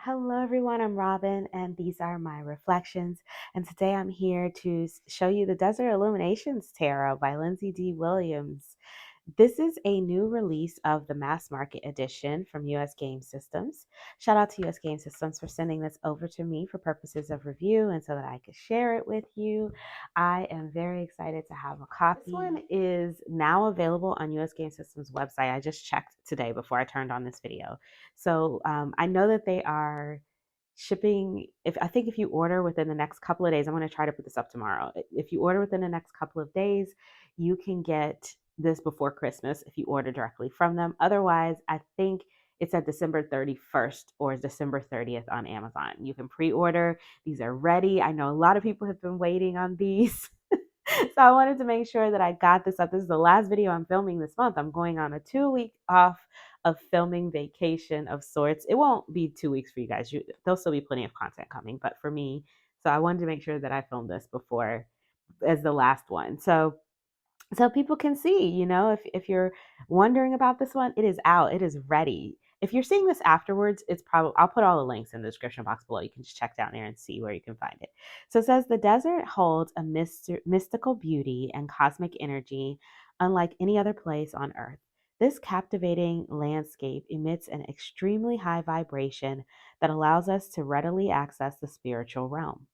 Hello, everyone. I'm Robin, and these are my reflections. And today I'm here to show you the Desert Illuminations Tarot by Lindsay D. Williams. This is a new release of the mass market edition from US Game Systems. Shout out to US Game Systems for sending this over to me for purposes of review and so that I could share it with you. I am very excited to have a copy. This one is now available on US Game Systems website. I just checked today before I turned on this video. So I know that they are shipping. If you order within the next couple of days, I'm going to try to put this up tomorrow. If you order within the next couple of days, you can get this before Christmas if you order directly from them. Otherwise, I think it's at December 31st or December 30th on Amazon. You can pre-order. These are ready. I know a lot of people have been waiting on these. So I wanted to make sure that I got this up. This is the last video I'm filming this month. I'm going on a 2-week off of filming vacation of sorts. It won't be 2 weeks for you guys. There'll still be plenty of content coming, but for me, so I wanted to make sure that I filmed this before as the last one. So people can see, if you're wondering about this one, it is out. It is ready. If you're seeing this afterwards, it's probably, I'll put all the links in the description box below. You can just check down there and see where you can find it. So it says the desert holds a mystical beauty and cosmic energy unlike any other place on earth. This captivating landscape emits an extremely high vibration that allows us to readily access the spiritual realm.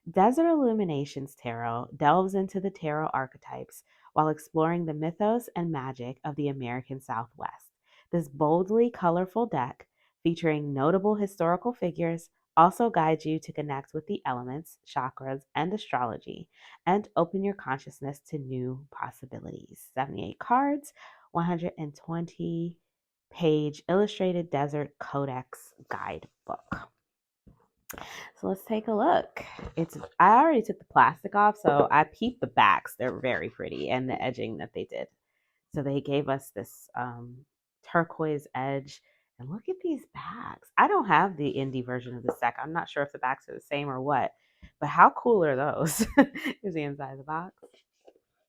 Desert Illuminations Tarot delves into the tarot archetypes while exploring the mythos and magic of the American Southwest. This boldly colorful deck, featuring notable historical figures, also guides you to connect with the elements, chakras, and astrology, and open your consciousness to new possibilities. 78 cards, 120-page illustrated desert codex guidebook. So let's take a look. I already took the plastic off, so I peeped the backs. They're very pretty, and the edging that they did. So they gave us this turquoise edge. And look at these backs. I don't have the indie version of this deck. I'm not sure if the backs are the same or what, but how cool are those? Here's the inside of the box.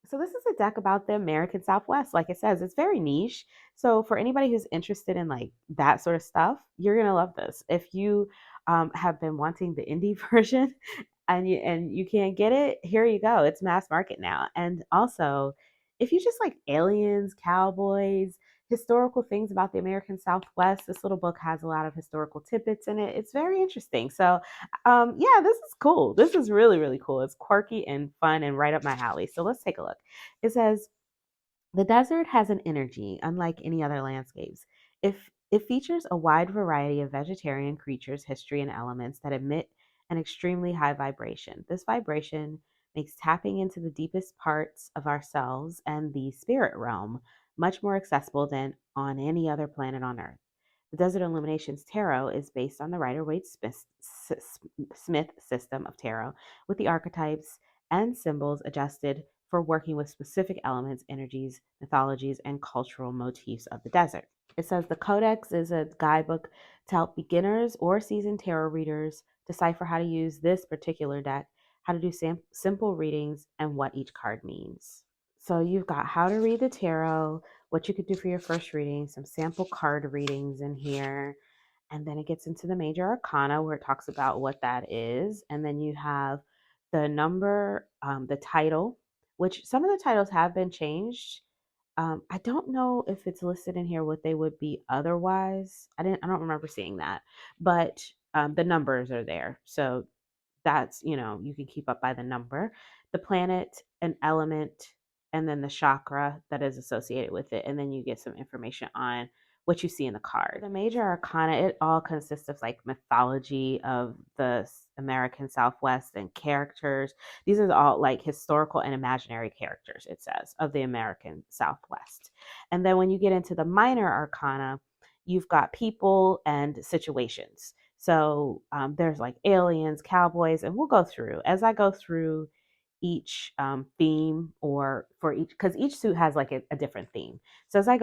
So this is a deck about the American Southwest. Like it says, it's very niche. So for anybody who's interested in like that sort of stuff, you're gonna love this. If you have been wanting the indie version and you can't get it, here you go. It's mass market now. And also, if you just like aliens, cowboys, historical things about the American Southwest, this little book has a lot of historical tidbits in it. It's very interesting. So yeah, this is cool. This is really, really cool. It's quirky and fun and right up my alley. So let's take a look. It says, the desert has an energy unlike any other landscapes. If it features a wide variety of vegetarian creatures, history, and elements that emit an extremely high vibration. This vibration makes tapping into the deepest parts of ourselves and the spirit realm much more accessible than on any other planet on Earth. The Desert Illuminations Tarot is based on the Rider-Waite-Smith system of tarot, with the archetypes and symbols adjusted for working with specific elements, energies, mythologies, and cultural motifs of the desert. It says the Codex is a guidebook to help beginners or seasoned tarot readers decipher how to use this particular deck, how to do simple readings, and what each card means. So you've got how to read the tarot, what you could do for your first reading, some sample card readings in here. And then it gets into the major arcana where it talks about what that is. And then you have the number, the title, which some of the titles have been changed. I don't know if it's listed in here what they would be otherwise. I don't remember seeing that, but the numbers are there. So that's, you can keep up by the number, the planet, an element, and then the chakra that is associated with it. And then you get some information on what you see in the card. The major arcana, it all consists of like mythology of the American Southwest and characters. These are all like historical and imaginary characters, it says, of the American Southwest. And then when you get into the minor arcana, you've got people and situations. So there's like aliens, cowboys, and we'll go through as I go through each theme, or for each, because each suit has like a different theme. So as I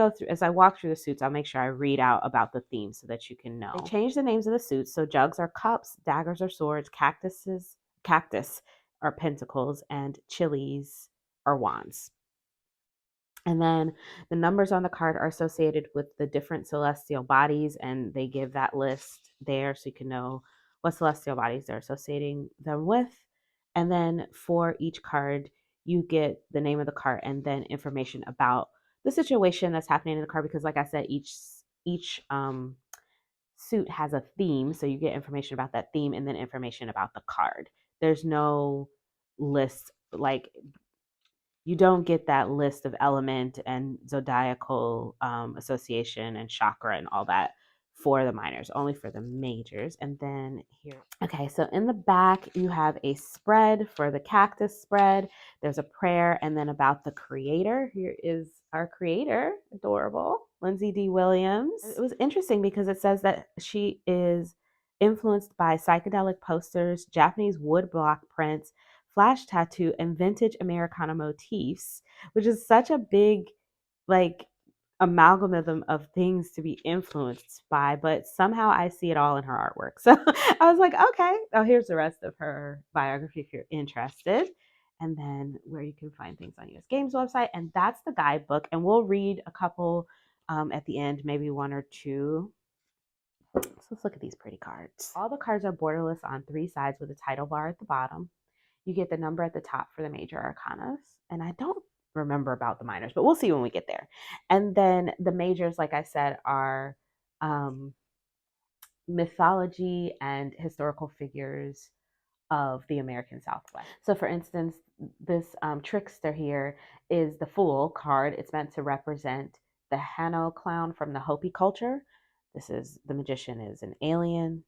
walk through the suits, I'll make sure I read out about the theme so that you can know. They change the names of the suits. So jugs are cups, daggers are swords, cactus are pentacles, and chilies are wands. And then the numbers on the card are associated with the different celestial bodies, and they give that list there so you can know what celestial bodies they're associating them with. And then for each card, you get the name of the card and then information about the situation that's happening in the card. Because, like I said, each suit has a theme, so you get information about that theme and then information about the card. There's no list like you don't get that list of element and zodiacal association and chakra and all that for the minors, only for the majors. And then here, okay, so in the back, you have a spread for the cactus spread. There's a prayer, and then about the creator. Here is our creator, adorable, Lindsay D. Williams. It was interesting because it says that she is influenced by psychedelic posters, Japanese woodblock prints, flash tattoo, and vintage Americana motifs, which is such a big, like, amalgam of things to be influenced by, but somehow I see it all in her artwork. So I was like, okay, oh, here's the rest of her biography if you're interested. And then where you can find things on US Games website. And that's the guidebook. And we'll read a couple at the end, maybe one or two. So let's look at these pretty cards. All the cards are borderless on 3 sides with a title bar at the bottom. You get the number at the top for the major arcanas. And I don't remember about the minors, but we'll see when we get there. And then the majors, like I said, are mythology and historical figures of the American Southwest. So, for instance, this trickster here is the Fool card. It's meant to represent the Hanno clown from the Hopi culture. This is the magician is an alien.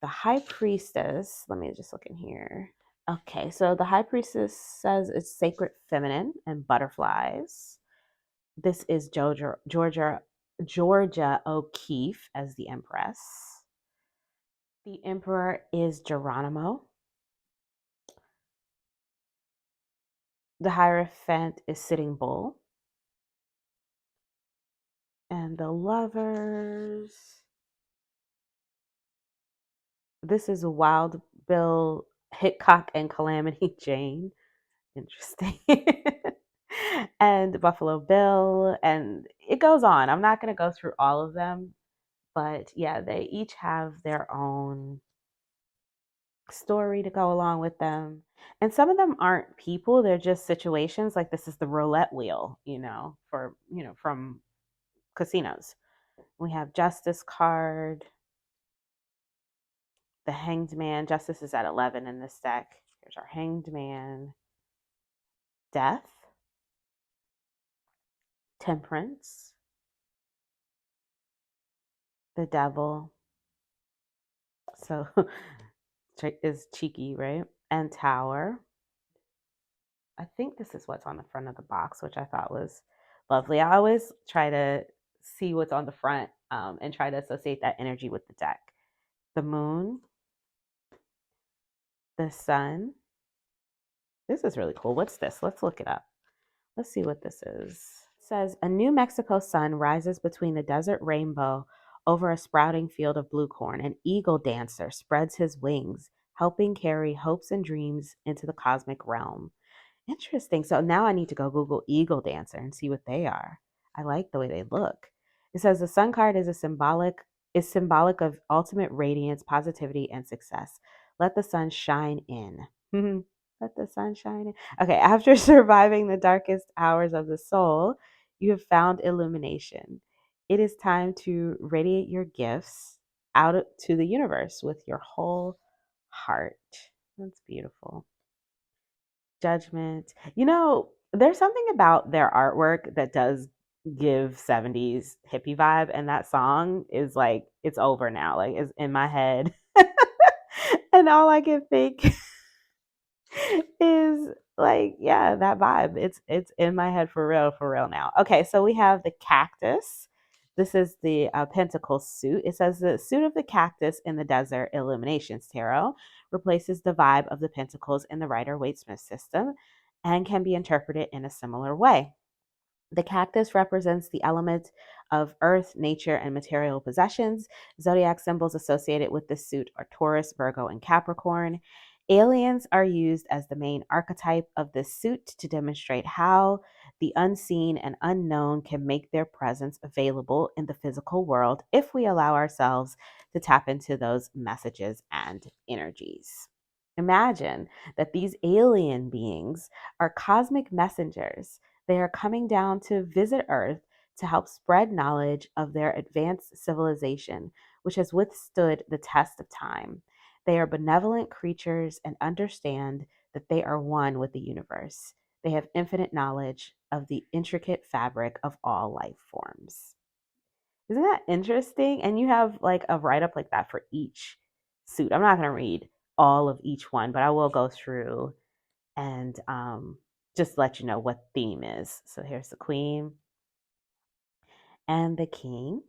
The High Priestess, let me just look in here. Okay, so the High Priestess says it's sacred feminine and butterflies. This is Georgia O'Keeffe as the Empress. The Emperor is Geronimo. The Hierophant is Sitting Bull. And the Lovers, this is Wild Bill Hickok and Calamity Jane. Interesting. And Buffalo Bill, and it goes on. I'm not going to go through all of them, but yeah, they each have their own story to go along with them. And some of them aren't people, they're just situations. Like this is the roulette wheel, from casinos. We have Justice card, the Hanged Man. Justice is at 11 in this deck. Here's our Hanged Man. Death, Temperance, the Devil. So is cheeky, right? And Tower. I think this is what's on the front of the box, which I thought was lovely. I always try to see what's on the front and try to associate that energy with the deck. The Moon, the Sun. This is really cool. What's this? Let's look it up. Let's see what this is. It says, a New Mexico sun rises between the desert rainbow over a sprouting field of blue corn. An eagle dancer spreads his wings, helping carry hopes and dreams into the cosmic realm. Interesting. So now I need to go Google eagle dancer and see what they are. I like the way they look. It says the sun card is symbolic of ultimate radiance, positivity, and success. Let the sun shine in. Let the sun shine in. Okay, after surviving the darkest hours of the soul, you have found illumination. It is time to radiate your gifts out to the universe with your whole heart. That's beautiful. Judgment. There's something about their artwork that does give 70s hippie vibe, and that song is like, it's over now. Like, it's in my head. And all I can think is like, yeah, that vibe. It's in my head for real now. Okay, so we have the Cactus. This is the Pentacles suit. It says the suit of the Cactus in the Desert Illuminations Tarot replaces the vibe of the Pentacles in the Rider-Waite-Smith system and can be interpreted in a similar way. The cactus represents the element of earth, nature, and material possessions. Zodiac symbols associated with this suit are Taurus, Virgo, and Capricorn. Aliens are used as the main archetype of this suit to demonstrate how The unseen and unknown can make their presence available in the physical world if we allow ourselves to tap into those messages and energies. Imagine that these alien beings are cosmic messengers. They are coming down to visit Earth to help spread knowledge of their advanced civilization, which has withstood the test of time. They are benevolent creatures and understand that they are one with the universe. They have infinite knowledge of the intricate fabric of all life forms. Isn't that interesting? And you have like a write up like that for each suit. I'm not going to read all of each one, but I will go through and just let you know what theme is. So here's the queen and the king.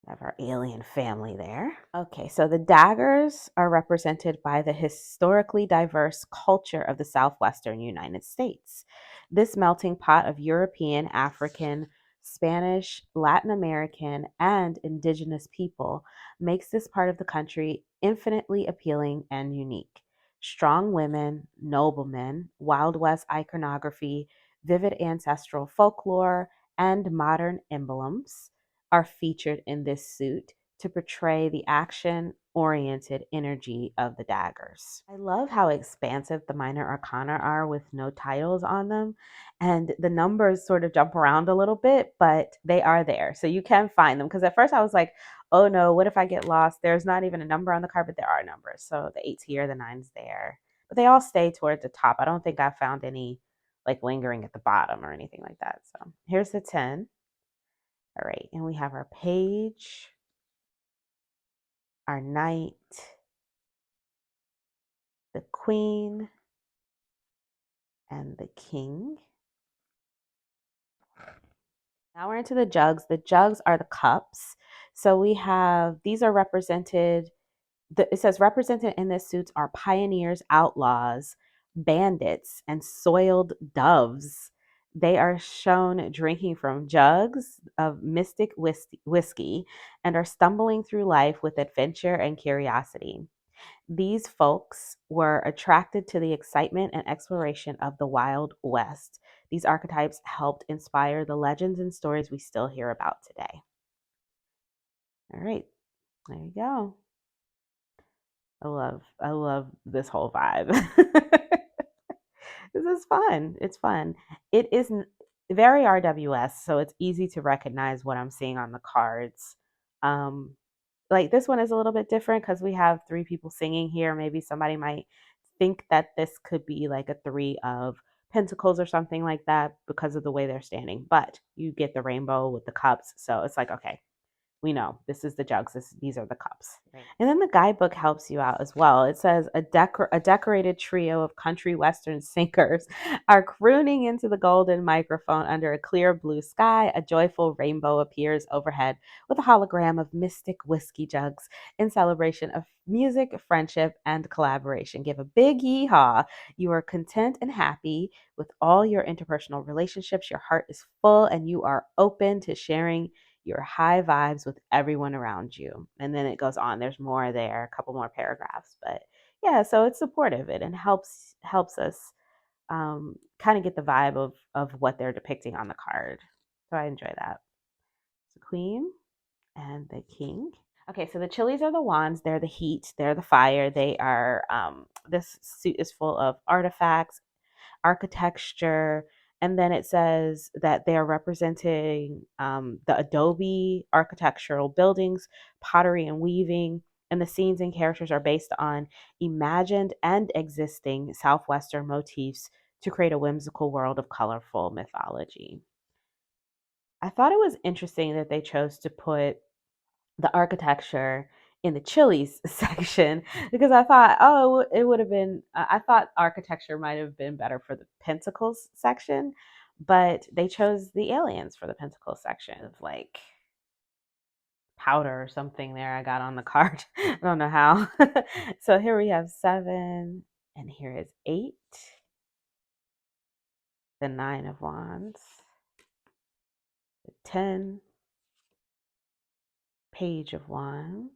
We have our alien family there. Okay, so the daggers are represented by the historically diverse culture of the southwestern United States. This melting pot of European, African, Spanish, Latin American, and indigenous people makes this part of the country infinitely appealing and unique. Strong women, noblemen, Wild West iconography, vivid ancestral folklore, and modern emblems are featured in this suit to portray the action oriented energy of the daggers. I love how expansive the minor arcana are with no titles on them. And the numbers sort of jump around a little bit, but they are there. So you can find them. Because at first I was like, oh no, what if I get lost? There's not even a number on the card, but there are numbers. So the 8's here, the 9's there. But they all stay toward the top. I don't think I found any like lingering at the bottom or anything like that. So here's the 10. All right, and we have our page, our knight, the queen, and the king. Now we're into the jugs. The jugs are the cups. So we have, these are represented, it says represented in this suits are pioneers, outlaws, bandits, and soiled doves. They are shown drinking from jugs of mystic whiskey and are stumbling through life with adventure and curiosity. These folks were attracted to the excitement and exploration of the Wild West. These archetypes helped inspire the legends and stories we still hear about today. All right, there you go. I love this whole vibe. This is fun. It's fun. It is very RWS, so it's easy to recognize what I'm seeing on the cards. Um, like this one is a little bit different because we have 3 people singing here. Maybe somebody might think that this could be like a 3 of pentacles or something like that because of the way they're standing. But you get the rainbow with the cups, so it's like, okay, we know this is the jugs. These are the cups. Right. And then the guidebook helps you out as well. It says a decorated trio of country western singers are crooning into the golden microphone under a clear blue sky. A joyful rainbow appears overhead with a hologram of mystic whiskey jugs in celebration of music, friendship, and collaboration. Give a big yee-haw. You are content and happy with all your interpersonal relationships. Your heart is full and you are open to sharing your high vibes with everyone around you. And then it goes on. There's more there, a couple more paragraphs. But yeah, so it's supportive. It and helps us kind of get the vibe of what they're depicting on the card. So I enjoy that. The queen and the king. Okay, so the chilies are the wands. They're the heat. They're the fire. They are. This suit is full of artifacts, architecture, and then it says that they are representing the adobe architectural buildings, pottery and weaving, and the scenes and characters are based on imagined and existing southwestern motifs to create a whimsical world of colorful mythology. I thought it was interesting that they chose to put the architecture in the chilies section because I thought, oh, it would have been, I thought architecture might have been better for the pentacles section, but they chose the aliens for the pentacles section of like powder or something there I got on the card. I don't know how. So here we have 7, and here is 8, the 9 of wands, the 10, page of wands.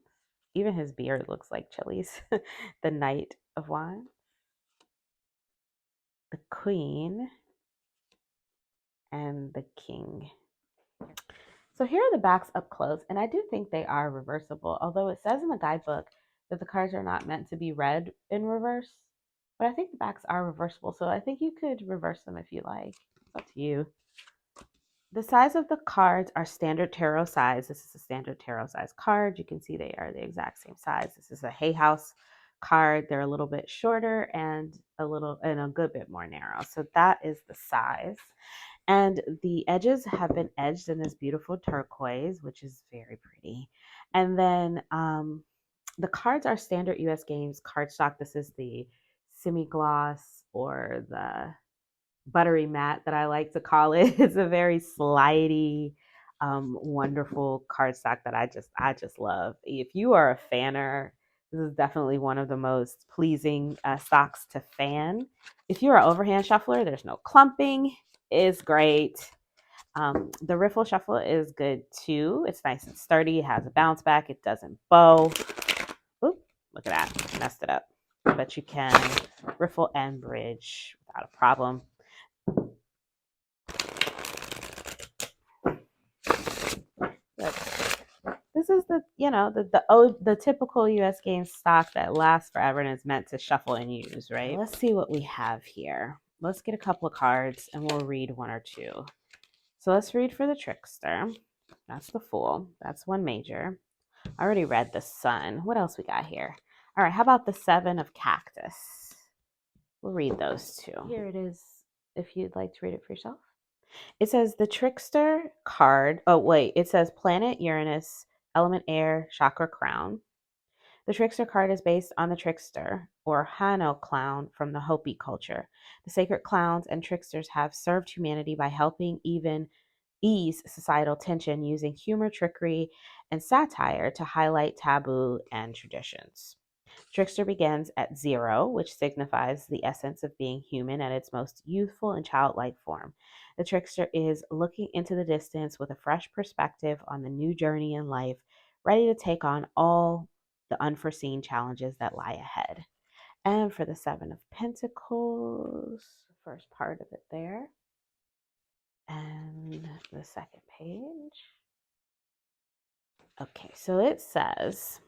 Even his beard looks like chilies. The Knight of Wands, the Queen, and the King. So here are the backs up close, and I do think they are reversible, although it says in the guidebook that the cards are not meant to be read in reverse. But I think the backs are reversible, so I think you could reverse them if you like. It's up to you. The size of the cards are standard tarot size. This is a standard tarot size card. You can see they are the exact same size. This is a Hay House card. They're a little bit shorter and a good bit more narrow. So that is the size. And the edges have been edged in this beautiful turquoise, which is very pretty. And then the cards are standard US Games cardstock. This is the semi-gloss or the buttery matte that I like to call it. It's a very slidey, wonderful cardstock that I just love. If you are a fanner, this is definitely one of the most pleasing stocks to fan. If you're an overhand shuffler, there's no clumping. It's great. The riffle shuffle is good too. It's nice and sturdy. It has a bounce back. It doesn't bow. Oop, look at that. Messed it up. But you can riffle and bridge without a problem. This is the typical US game stock that lasts forever and is meant to shuffle and use, right? Let's see what we have here. Let's get a couple of cards and we'll read one or two. So let's read for the Trickster. That's the Fool. That's one major. I already read the Sun. What else we got here? All right, how about the Seven of Cactus? We'll read those two. Here it is, if you'd like to read it for yourself. It says the Trickster card. Oh, wait. It says Planet Uranus, Element Air, Chakra Crown. The Trickster card is based on the Trickster, or Hano clown from the Hopi culture. The sacred clowns and tricksters have served humanity by helping even ease societal tension using humor, trickery, and satire to highlight taboo and traditions. Trickster begins at 0, which signifies the essence of being human at its most youthful and childlike form. The trickster is looking into the distance with a fresh perspective on the new journey in life, ready to take on all the unforeseen challenges that lie ahead. And for the Seven of Pentacles, first part of it there, and the second page. Okay, so it says,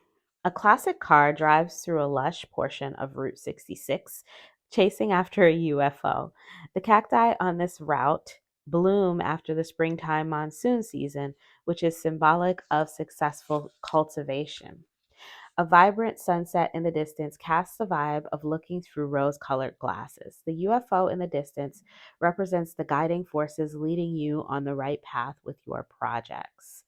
a classic car drives through a lush portion of Route 66, chasing after a UFO. The cacti on this route bloom after the springtime monsoon season, which is symbolic of successful cultivation. A vibrant sunset in the distance casts the vibe of looking through rose-colored glasses. The UFO in the distance represents the guiding forces leading you on the right path with your projects.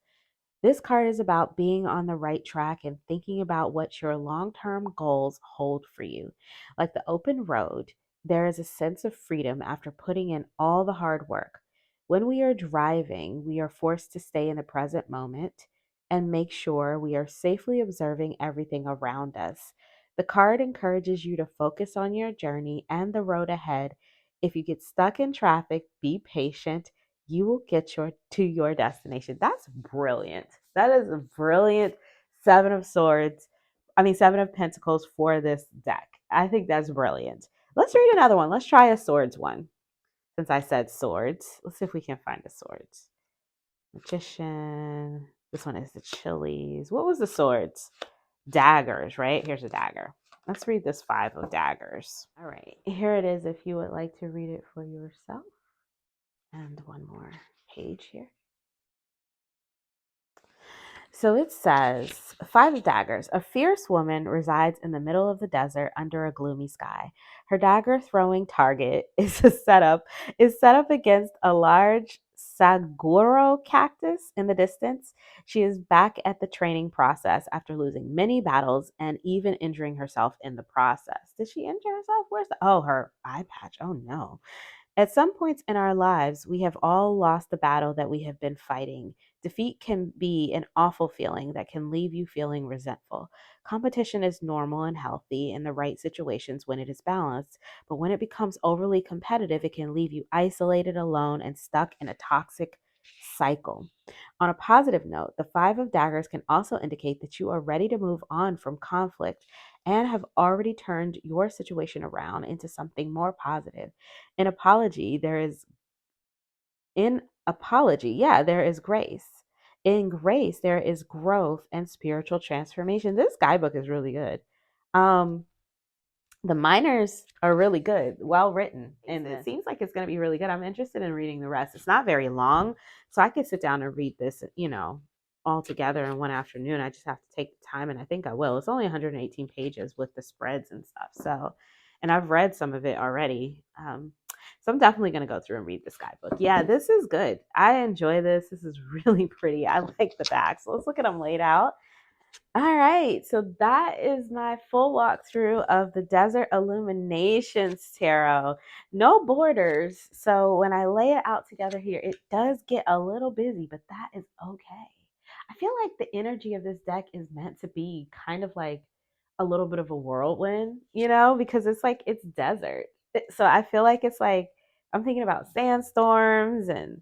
This card is about being on the right track and thinking about what your long term goals hold for you. Like the open road, there is a sense of freedom after putting in all the hard work. When we are driving, we are forced to stay in the present moment and make sure we are safely observing everything around us. The card encourages you to focus on your journey and the road ahead. If you get stuck in traffic, be patient. You will get to your destination. That's brilliant. That is a brilliant Seven of Swords. Seven of Pentacles for this deck. I think that's brilliant. Let's read another one. Let's try a swords one. Since I said swords, let's see if we can find a swords. Magician. This one is the Chilies. What was the swords? Daggers, right? Here's a dagger. Let's read this Five of Daggers. All right, here it is if you would like to read it for yourself. And one more page here. So it says, Five of Daggers. A fierce woman resides in the middle of the desert under a gloomy sky. Her dagger-throwing target is set up against a large saguaro cactus in the distance. She is back at the training process after losing many battles and even injuring herself in the process. Did she injure herself? Her eye patch. Oh no. At some points in our lives, we have all lost the battle that we have been fighting. Defeat can be an awful feeling that can leave you feeling resentful. Competition is normal and healthy in the right situations when it is balanced, but when it becomes overly competitive, it can leave you isolated, alone, and stuck in a toxic cycle. On a positive note, the Five of Daggers can also indicate that you are ready to move on from conflict and have already turned your situation around into something more positive. In apology, there is In apology, yeah, there is grace. In grace, there is growth and spiritual transformation. This guidebook is really good. Um, the minors are really good, well written, and it seems like it's going to be really good. I'm interested in reading the rest. It's not very long, so I could sit down and read this, all together in one afternoon. I just have to take the time, and I think I will. It's only 118 pages with the spreads and stuff. So, and I've read some of it already. So I'm definitely going to go through and read this guidebook. Yeah, this is good. I enjoy this. This is really pretty. I like the back. So let's look at them laid out. All right, so that is my full walkthrough of the Desert Illuminations Tarot. No borders, so when I lay it out together here, it does get a little busy, but that is okay. I feel like the energy of this deck is meant to be kind of like a little bit of a whirlwind, because it's like it's desert. So I feel like it's like I'm thinking about sandstorms and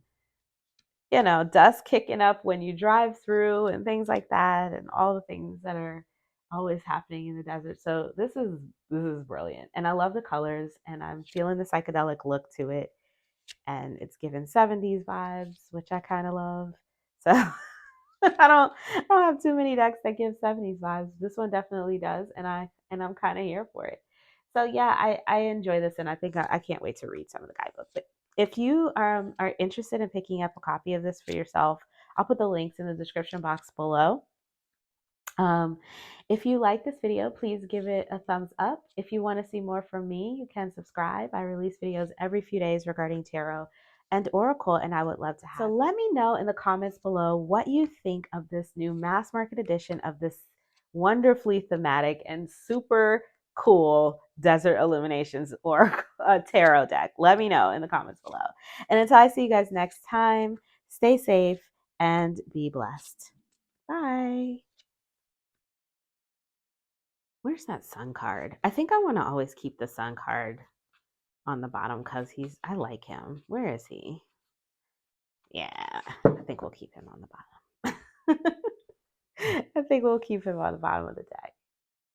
dust kicking up when you drive through and things like that, and all the things that are always happening in the desert. So this is brilliant. And I love the colors, and I'm feeling the psychedelic look to it. And it's given 70s vibes, which I kind of love. So I don't have too many decks that give 70s vibes. This one definitely does, and I'm kind of here for it. So yeah, I enjoy this, and I think I can't wait to read some of the guidebooks. But if you are interested in picking up a copy of this for yourself, I'll put the links in the description box below. If you like this video, please give it a thumbs up. If you want to see more from me, you can subscribe. I release videos every few days regarding tarot and oracle, and I would love to have. So let me know in the comments below what you think of this new mass market edition of this wonderfully thematic and super cool Desert Illuminations or tarot deck. Let me know in the comments below. And until I see you guys next time, stay safe and be blessed. Bye. Where's that sun card? I think I want to always keep the sun card on the bottom because I like him. Where is he? Yeah, I think we'll keep him on the bottom. I think we'll keep him on the bottom of the deck.